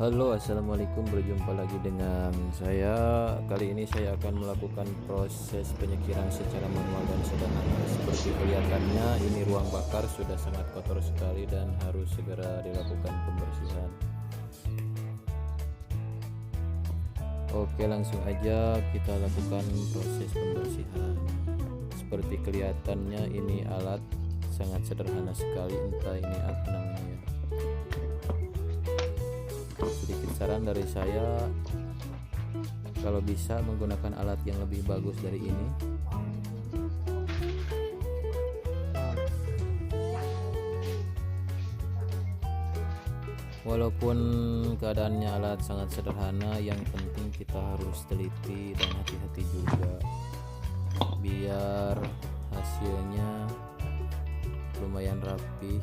Halo, assalamualaikum. Berjumpa lagi dengan saya. Kali ini saya akan melakukan proses penyekiran secara manual dan sederhana. Seperti kelihatannya, ini ruang bakar sudah sangat kotor sekali dan harus segera dilakukan pembersihan. Oke, langsung aja kita lakukan proses pembersihan. Seperti kelihatannya, ini alat sangat sederhana sekali. Entah ini apa namanya. Sedikit saran dari saya, kalau bisa menggunakan alat yang lebih bagus dari ini. Walaupun keadaannya alat sangat sederhana, yang penting kita harus teliti dan hati-hati juga biar hasilnya lumayan rapi.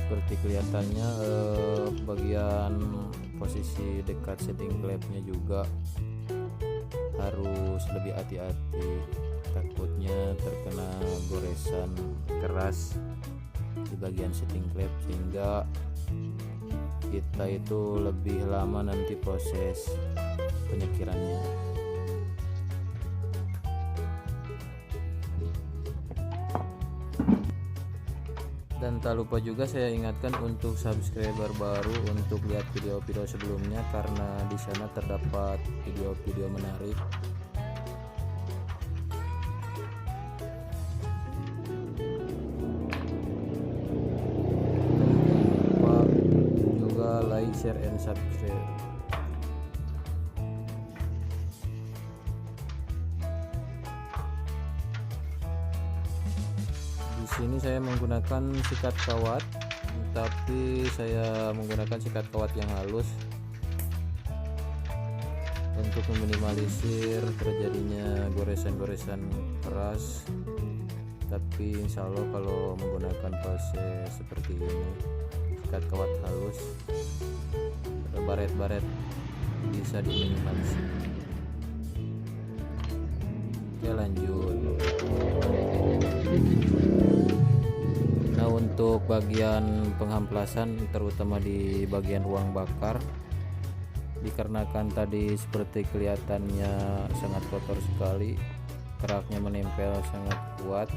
Seperti kelihatannya bagian posisi dekat setting clamp-nya juga harus lebih hati-hati, takutnya terkena goresan keras di bagian setting clamp sehingga kita itu lebih lama nanti proses penyekirannya. Dan tak lupa juga saya ingatkan untuk subscriber baru untuk lihat video-video sebelumnya, karena di sana terdapat video-video menarik. Dan jangan lupa juga like, share, and subscribe. Di sini saya menggunakan sikat kawat, tapi saya menggunakan sikat kawat yang halus untuk meminimalisir terjadinya goresan-goresan keras. Tapi insya Allah kalau menggunakan proses seperti ini, sikat kawat halus, baret-baret bisa diminimalisir. Oke, lanjut. Nah, untuk bagian penghamplasan terutama di bagian ruang bakar, dikarenakan tadi seperti kelihatannya sangat kotor sekali, keraknya menempel sangat kuat,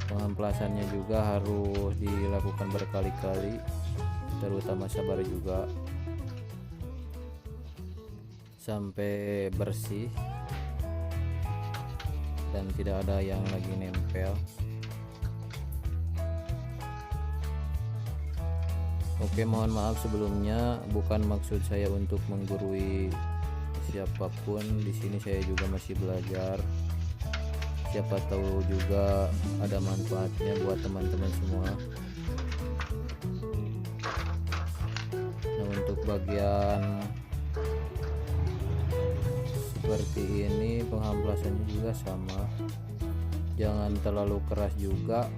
penghamplasannya juga harus dilakukan berkali-kali, terutama sabar juga sampai bersih dan tidak ada yang lagi nempel. Oke, mohon maaf sebelumnya, bukan maksud saya untuk menggurui siapapun. Di sini saya juga masih belajar. Siapa tahu juga ada manfaatnya buat teman-teman semua. Nah, untuk bagian seperti ini penghamplasannya juga sama, jangan terlalu keras juga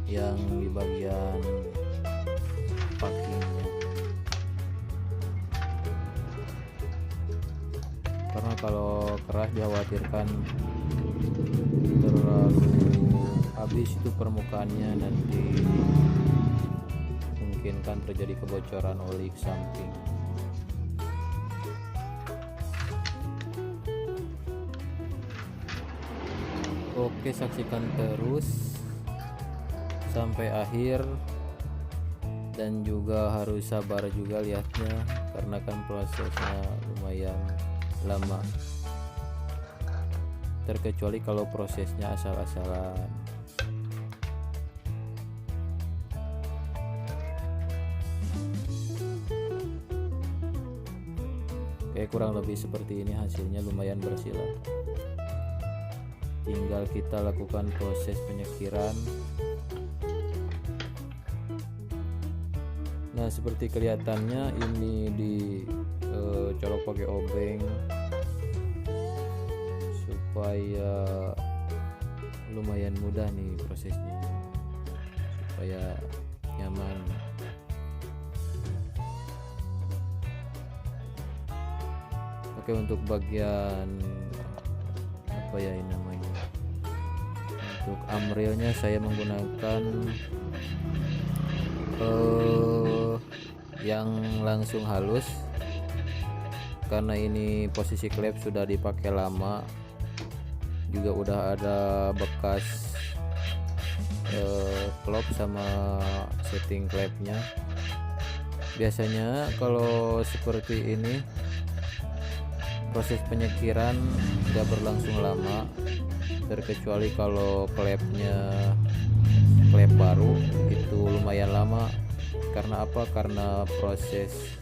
yang di bagian packingnya, karena kalau keras dikhawatirkan terlalu habis itu permukaannya, nanti mungkin kan terjadi kebocoran oli samping. Oke, saksikan terus sampai akhir dan juga harus sabar juga lihatnya, karena kan prosesnya lumayan lama, terkecuali kalau prosesnya asal-asalan. Oke, kurang lebih seperti ini hasilnya, lumayan bersih lah. Tinggal kita lakukan proses penyekiran. Nah, seperti kelihatannya ini colok pakai obeng supaya lumayan mudah nih prosesnya, supaya nyaman. Oke, untuk bagian apa ya ini namanya, untuk amrilnya saya menggunakan yang langsung halus, karena ini posisi klep sudah dipakai lama, juga udah ada bekas klop sama setting klepnya. Biasanya kalau seperti ini proses penyekiran tidak berlangsung lama, terkecuali kalau klepnya klep baru, itu lumayan lama. Karena apa? Karena proses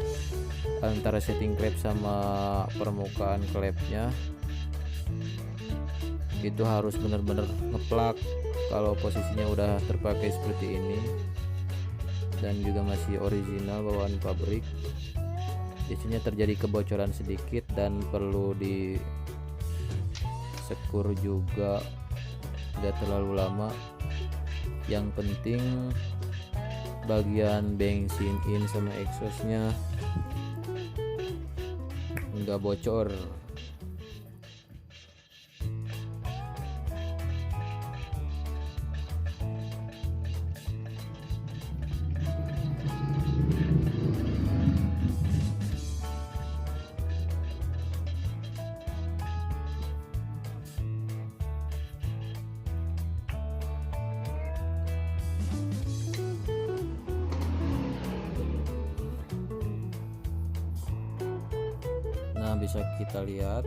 antara setting klep sama permukaan klepnya itu harus benar-benar ngeplak kalau posisinya udah terpakai seperti ini dan juga masih original bawaan pabrik. Biasanya terjadi kebocoran sedikit dan perlu di sekur juga, tidak terlalu lama. Yang penting bagian bensin in sama exhaustnya nggak bocor. Nah, bisa kita lihat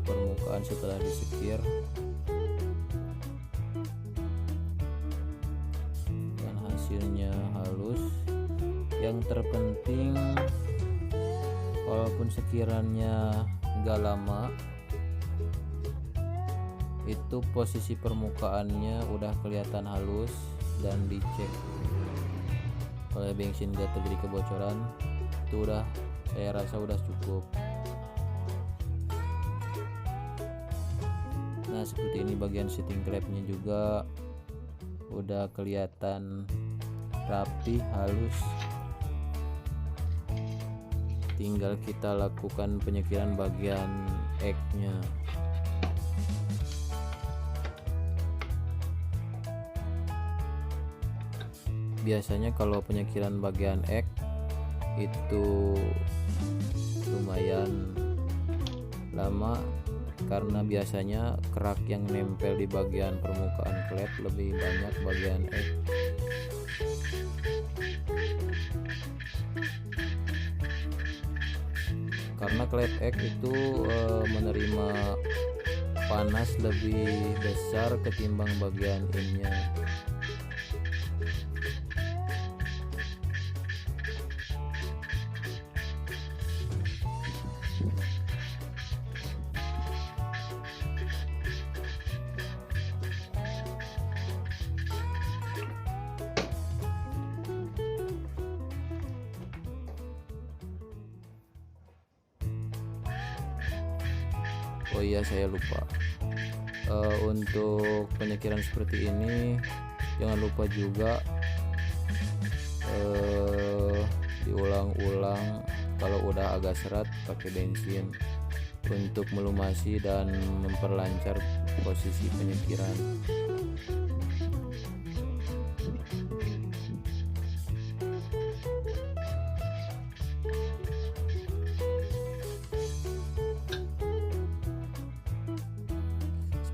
permukaan setelah disekir dan hasilnya halus. Yang terpenting, walaupun sekirannya nggak lama, itu posisi permukaannya udah kelihatan halus dan dicek oleh bensin nggak terjadi kebocoran, itu udah, saya rasa udah cukup. Nah, seperti ini bagian setting klepnya juga udah kelihatan rapi, halus. Tinggal kita lakukan penyekiran bagian ek-nya. Biasanya kalau penyekiran bagian ek itu lumayan lama, karena biasanya kerak yang nempel di bagian permukaan klep lebih banyak bagian ek. Karena klep ek itu menerima panas lebih besar ketimbang bagian innya. Oh iya, saya lupa, untuk penyekiran seperti ini jangan lupa juga diulang-ulang kalau udah agak seret pakai bensin untuk melumasi dan memperlancar posisi penyekiran.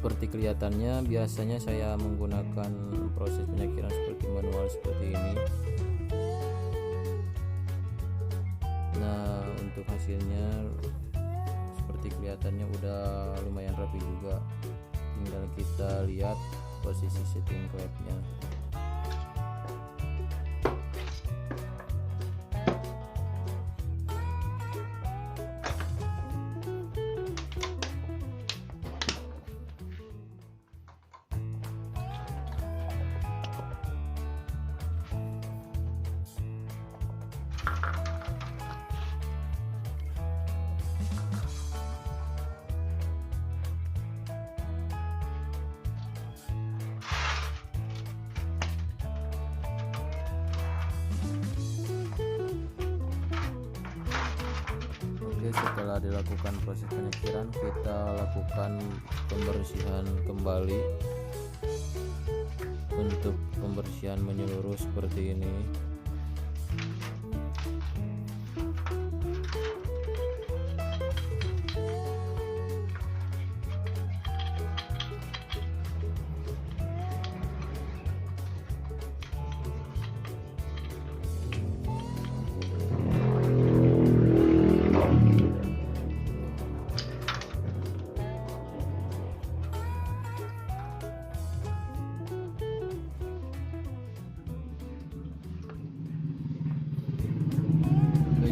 Seperti kelihatannya, biasanya saya menggunakan proses penyekiran seperti manual seperti ini. Nah, untuk hasilnya seperti kelihatannya udah lumayan rapi juga. Tinggal kita lihat posisi setting klepnya. setelah dilakukan proses penyekiran, kita lakukan pembersihan kembali. Untuk pembersihan menyeluruh seperti ini.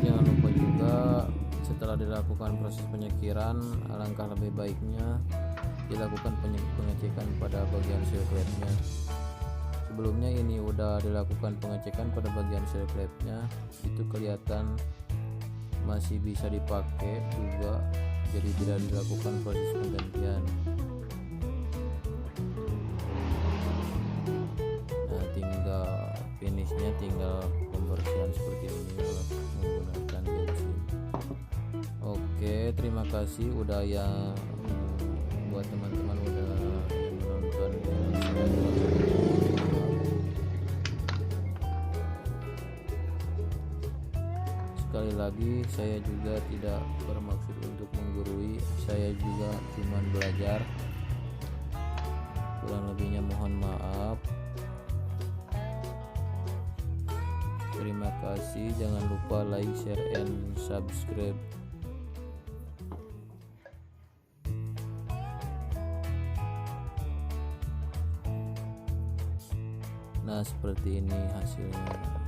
Jangan lupa juga setelah dilakukan proses penyekiran, alangkah lebih baiknya dilakukan pengecekan pada bagian seal klepnya. Sebelumnya ini udah dilakukan pengecekan pada bagian seal klepnya, itu kelihatan masih bisa dipakai juga, jadi tidak dilakukan proses penggantian. Nah, tinggal finishnya, tinggal pembersihan seperti ini menggunakan bensin. Oke, terima kasih udah buat teman-teman udah menonton Sekali lagi, saya juga tidak bermaksud untuk menggurui, saya juga cuman belajar. Kurang lebihnya mohon maaf. Terima kasih, jangan lupa like, share, and subscribe. Nah, seperti ini hasilnya.